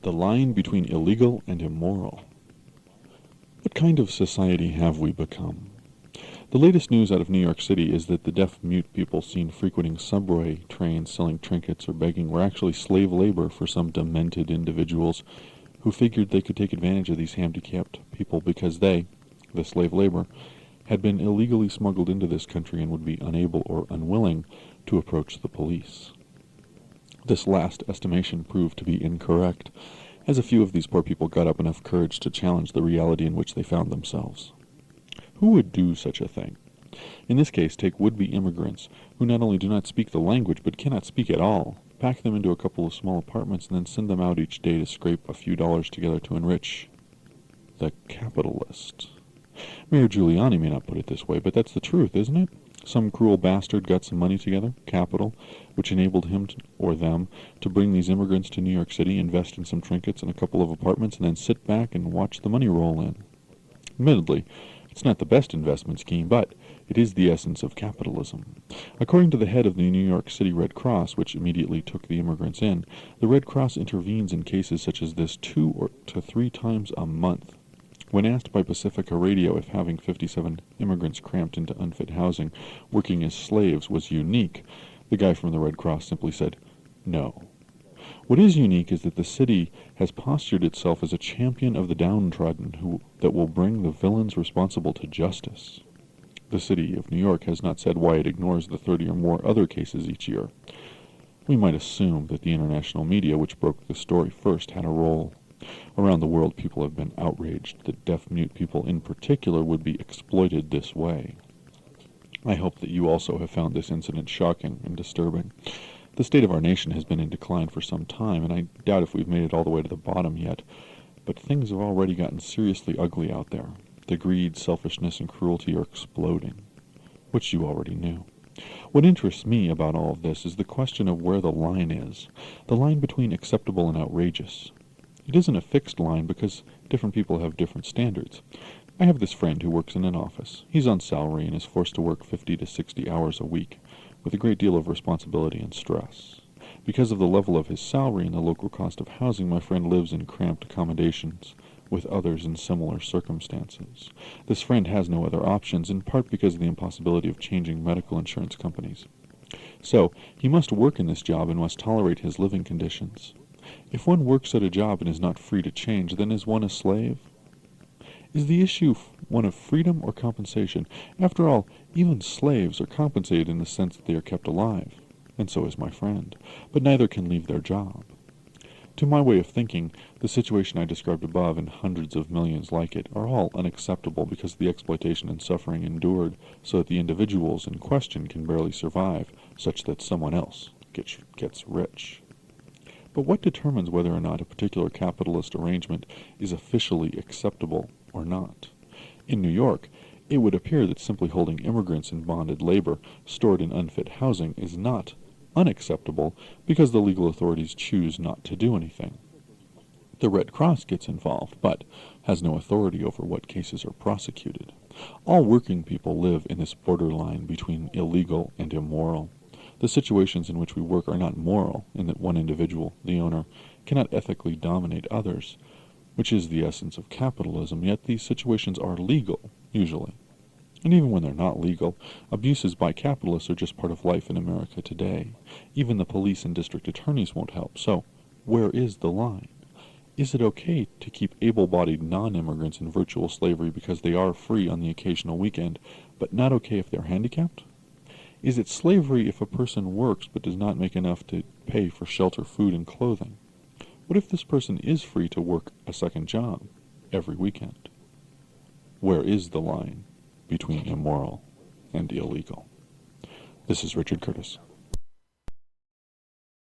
The line between illegal and immoral. What kind of society have we become? The latest news out of New York City is that the deaf-mute people seen frequenting subway trains selling trinkets or begging were actually slave labor for some demented individuals who figured they could take advantage of these handicapped people because they, the slave labor, had been illegally smuggled into this country and would be unable or unwilling to approach the police. This last estimation proved to be incorrect, as a few of these poor people got up enough courage to challenge the reality in which they found themselves. Who would do such a thing? In this case, take would-be immigrants, who not only do not speak the language but cannot speak at all, pack them into a couple of small apartments, and then send them out each day to scrape a few dollars together to enrich the capitalist. Mayor Giuliani may not put it this way, but that's the truth, isn't it? Some cruel bastard got some money together, capital, which enabled him or them to bring these immigrants to New York City, invest in some trinkets and a couple of apartments, and then sit back and watch the money roll in. Admittedly, it's not the best investment scheme, but it is the essence of capitalism. According to the head of the New York City Red Cross, which immediately took the immigrants in, the Red Cross intervenes in cases such as this 2 to 3 times a month. When asked by Pacifica Radio if having 57 immigrants cramped into unfit housing, working as slaves, was unique, the guy from the Red Cross simply said, no. What is unique is that the city has postured itself as a champion of the downtrodden that will bring the villains responsible to justice. The city of New York has not said why it ignores the 30 or more other cases each year. We might assume that the international media, which broke the story first, had a role. Around the world, people have been outraged that deaf-mute people in particular would be exploited this way. I hope that you also have found this incident shocking and disturbing. The state of our nation has been in decline for some time, and I doubt if we've made it all the way to the bottom yet, but things have already gotten seriously ugly out there. The greed, selfishness, and cruelty are exploding, which you already knew. What interests me about all of this is the question of where the line is, the line between acceptable and outrageous. It isn't a fixed line because different people have different standards. I have this friend who works in an office. He's on salary and is forced to work 50 to 60 hours a week, with a great deal of responsibility and stress. Because of the level of his salary and the local cost of housing, my friend lives in cramped accommodations with others in similar circumstances. This friend has no other options, in part because of the impossibility of changing medical insurance companies. So, he must work in this job and must tolerate his living conditions. If one works at a job and is not free to change, then is one a slave? Is the issue one of freedom or compensation? After all, even slaves are compensated in the sense that they are kept alive, and so is my friend, but neither can leave their job. To my way of thinking, the situation I described above and hundreds of millions like it are all unacceptable because of the exploitation and suffering endured so that the individuals in question can barely survive, such that someone else gets rich. But what determines whether or not a particular capitalist arrangement is officially acceptable or not? In New York, it would appear that simply holding immigrants in bonded labor stored in unfit housing is not unacceptable because the legal authorities choose not to do anything. The Red Cross gets involved, but has no authority over what cases are prosecuted. All working people live in this borderline between illegal and immoral. The situations in which we work are not moral, in that one individual, the owner, cannot ethically dominate others, which is the essence of capitalism, yet these situations are legal, usually. And even when they're not legal, abuses by capitalists are just part of life in America today. Even the police and district attorneys won't help. So, where is the line? Is it okay to keep able-bodied non-immigrants in virtual slavery because they are free on the occasional weekend, but not okay if they're handicapped? Is it slavery if a person works but does not make enough to pay for shelter, food, and clothing? What if this person is free to work a second job every weekend? Where is the line between immoral and illegal? This is Richard Curtis.